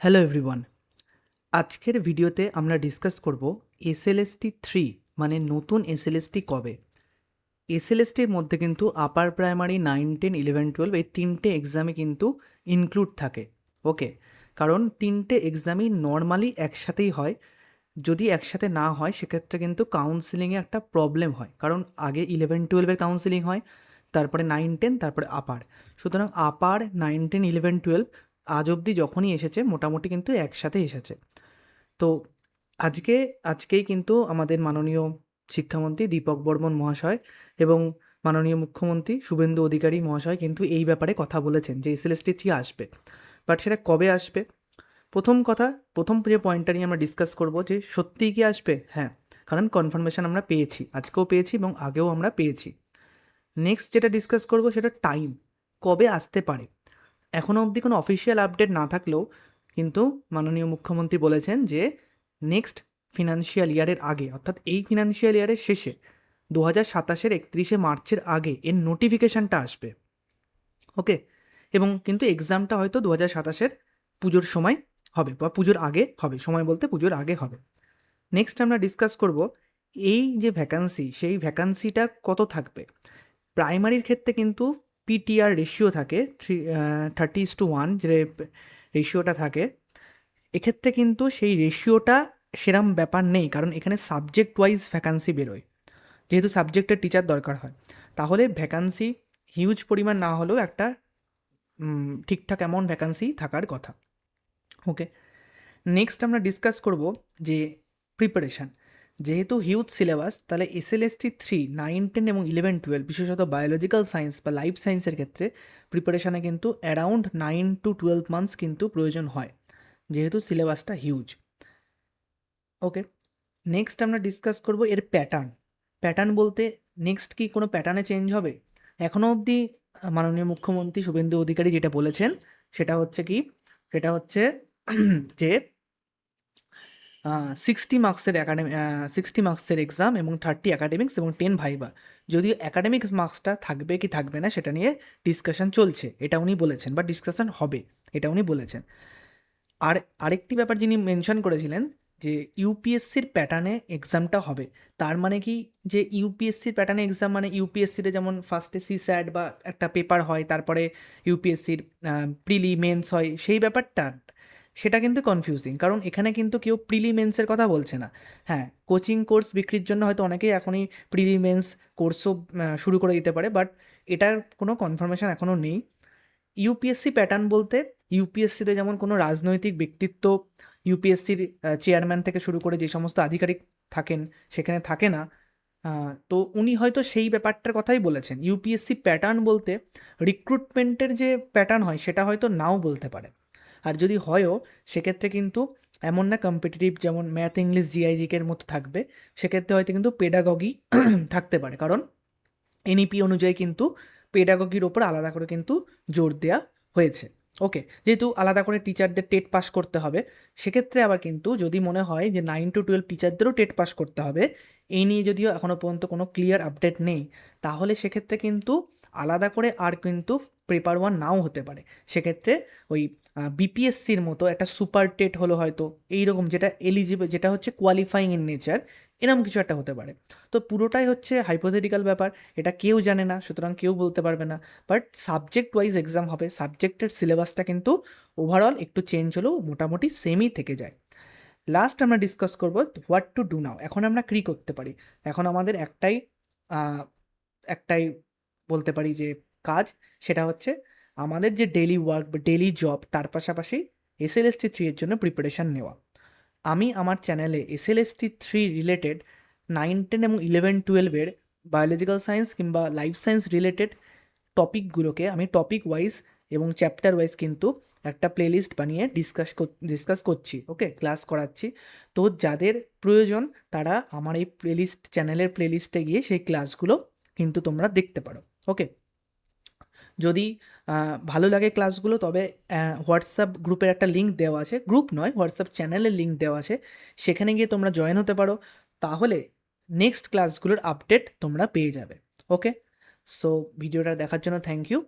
Hello everyone, আজকের ভিডিওতে আমরা ডিসকাস করব এসএলএসটি 3 মানে নতুন এসএলএসটি কবে। এসএলএসটির মধ্যে কিন্তু আপার প্রাইমারি 9, 10, 11, 12 এই তিনটে এক্সামে কিন্তু ইনক্লুড থাকে। ওকে, কারণ তিনটে এক্সামই নর্মালি একসাথেই হয়। যদি একসাথে না হয় সেক্ষেত্রে কিন্তু কাউন্সিলিংয়ে একটা প্রবলেম হয়, কারণ আগে 11-12-এর কাউন্সিলিং হয়, তারপরে 9-10, তারপরে আপার। সুতরাং আপার 9-10-11-12 আজ অবধি যখনই এসেছে মোটামুটি কিন্তু একসাথে এসেছে। তো আজকেই কিন্তু আমাদের মাননীয় শিক্ষামন্ত্রী দীপক বর্মন মহাশয় এবং মাননীয় মুখ্যমন্ত্রী শুভেন্দু অধিকারী মহাশয় কিন্তু এই ব্যাপারে কথা বলেছেন যে এসএলএসটি 3 আসবে, বাট সেটা কবে আসবে। প্রথম যে পয়েন্টটা নিয়ে আমরা ডিসকাস করব যে সত্যিই কি আসবে। হ্যাঁ, কারণ কনফার্মেশন আমরা পেয়েছি, আজকেও পেয়েছি এবং আগেও আমরা পেয়েছি। নেক্সট যেটা ডিসকাস করব সেটা টাইম, কবে আসতে পারে। এখনও অবধি কোনো অফিসিয়াল আপডেট না থাকলেও কিন্তু মাননীয় মুখ্যমন্ত্রী বলেছেন যে নেক্সট ফিনান্সিয়াল ইয়ারের আগে, অর্থাৎ এই ফিনান্সিয়াল ইয়ারের শেষে 2027-এর 31শে মার্চের আগে এর নোটিফিকেশানটা আসবে। ওকে, এবং কিন্তু এক্সামটা হয়তো 2027-এর পুজোর সময় হবে বা পুজোর আগে হবে, সময় বলতে পুজোর আগে হবে। নেক্সট আমরা ডিসকাস করব এই যে ভ্যাকান্সি, সেই ভ্যাকান্সিটা কত থাকবে। প্রাইমারির ক্ষেত্রে কিন্তু পিটিআর রেশিও থাকে 30:1 যে রেশিওটা থাকে। এক্ষেত্রে কিন্তু সেই রেশিওটা সেরম ব্যাপার নেই, কারণ এখানে সাবজেক্ট ওয়াইজ ভ্যাকান্সি বেরোয়, যেহেতু সাবজেক্টের টিচার দরকার হয়। তাহলে ভ্যাকান্সি হিউজ পরিমাণ না হলেও একটা ঠিকঠাক অ্যামাউন্ট ভ্যাকান্সি থাকার কথা। ওকে, নেক্সট আমরা ডিসকাস করব যে প্রিপারেশান। যেহেতু হিউজ সিলেবাস, তাহলে এসএলএসটি 3, 9, 10 এবং 11-12 বিশেষত বায়োলজিক্যাল সায়েন্স বা লাইফ সায়েন্সের ক্ষেত্রে প্রিপারেশানে কিন্তু অ্যারাউন্ড 9 to 12 মান্থস কিন্তু প্রয়োজন হয়, যেহেতু সিলেবাসটা হিউজ। ওকে, নেক্সট আমরা ডিসকাস করব এর প্যাটার্ন বলতে নেক্সট কি কোনো প্যাটার্নে চেঞ্জ হবে। এখনও অবধি মাননীয় মুখ্যমন্ত্রী শুভেন্দু অধিকারী যেটা বলেছেন সেটা হচ্ছে কি, সেটা হচ্ছে যে 60 মার্কসের এক্সাম এবং 30 অ্যাকাডেমিক্স এবং 10 ভাইবা। যদিও অ্যাকাডেমিক্স মার্কসটা থাকবে কি থাকবে না সেটা নিয়ে ডিসকাশন চলছে, এটা উনি বলেছেন, বা ডিসকাশন হবে, এটা উনি বলেছেন। আর আরেকটি ব্যাপার যিনি মেনশন করেছিলেন যে ইউপিএসসির প্যাটার্নে এক্সামটা হবে। তার মানে কি, যে ইউপিএসসির প্যাটার্নে এক্সাম মানে ইউপিএসসিতে যেমন ফার্স্টে সিস্যাট বা একটা পেপার হয়, তারপরে ইউপিএসসির প্রিলি মেন্স হয়, সেই ব্যাপারটা সেটা কিন্তু কনফিউজিং, কারণ এখানে কিন্তু কেউ প্রিলি মেন্সের কথা বলছে না। হ্যাঁ, কোচিং কোর্স বিক্রির জন্য হয়তো অনেকেই এখনই প্রিলি মেন্স কোর্সও শুরু করে দিতে পারে, বাট এটার কোনো কনফার্মেশন এখনও নেই। ইউপিএসসি প্যাটার্ন বলতে ইউপিএসসিতে যেমন কোনো রাজনৈতিক ব্যক্তিত্ব ইউপিএসসির চেয়ারম্যান থেকে শুরু করে যে সমস্ত আধিকারিক থাকেন সেখানে থাকে না, তো উনি হয়তো সেই ব্যাপারটার কথাই বলেছেন। ইউপিএসসি প্যাটার্ন বলতে রিক্রুটমেন্টের যে প্যাটার্ন হয় সেটা হয়তো নাও বলতে পারে, আর যদি হয়ও সেক্ষেত্রে কিন্তু এমন না কম্পিটিটিভ যেমন ম্যাথ ইংলিশ জিআইজিকের মতো থাকবে, সেক্ষেত্রে হয়তো কিন্তু পেডাগগি থাকতে পারে, কারণ এনইপি অনুযায়ী কিন্তু পেডাগগির ওপর আলাদা করে কিন্তু জোর দেওয়া হয়েছে। ওকে, যেহেতু আলাদা করে টিচারদের টেট পাস করতে হবে, সেক্ষেত্রে আবার কিন্তু যদি মনে হয় যে 9 to 12 টিচারদেরও টেট পাস করতে হবে, এই নিয়ে যদিও এখনও পর্যন্ত কোনো ক্লিয়ার আপডেট নেই, তাহলে সেক্ষেত্রে কিন্তু আলাদা করে আর কিন্তু পেপার 1 নাও হতে পারে। সেক্ষেত্রে ওই বিপিএসসির মতো একটা সুপার টেট হলো হয়তো, এইরকম যেটা এলিজিবল, যেটা হচ্ছে কোয়ালিফাইং ইন নেচার, এরকম কিছু একটা হতে পারে। তো পুরোটাই হচ্ছে হাইপোথেটিক্যাল ব্যাপার, এটা কেউ জানে না, সুতরাং কেউ বলতে পারবে না। বাট সাবজেক্ট ওয়াইজ এক্সাম হবে, সাবজেক্টের সিলেবাসটা কিন্তু ওভারঅল একটু চেঞ্জ হলেও মোটামুটি সেমই থেকে যায়। লাস্ট আমরা ডিসকাস করবো হোয়াট টু ডু নাও, এখন আমরা কী করতে পারি। এখন আমাদের একটাই বলতে পারি যে কাজ, সেটা হচ্ছে আমাদের যে ডেইলি ওয়ার্ক বা ডেইলি জব, তার পাশাপাশি এসএলএসটি 3 এর জন্য প্রিপারেশান নেওয়া। আমি আমার চ্যানেলে এসএলএসটি 3 রিলেটেড 9, 10 এবং 11-12-এর বায়োলজিক্যাল সায়েন্স কিংবা লাইফ সায়েন্স রিলেটেড টপিকগুলোকে আমি টপিক ওয়াইজ এবং চ্যাপ্টার ওয়াইজ কিন্তু একটা প্লেলিস্ট বানিয়ে ডিসকাস করছি। ওকে, ক্লাস করাচ্ছি। তো যাদের প্রয়োজন তারা আমার এই চ্যানেলের প্লেলিস্টে গিয়ে সেই ক্লাসগুলো কিন্তু তোমরা দেখতে পারো। ওকে, যদি ভালো লাগে ক্লাসগুলো, তবে হোয়াটসঅ্যাপ গ্রুপের একটা লিঙ্ক দেওয়া আছে, গ্রুপ নয় হোয়াটসঅ্যাপ চ্যানেলের লিঙ্ক দেওয়া আছে, সেখানে গিয়ে তোমরা জয়েন হতে পারো, তাহলে নেক্সট ক্লাসগুলোর আপডেট তোমরা পেয়ে যাবে। ওকে, সো ভিডিওটা দেখার জন্য থ্যাংক ইউ।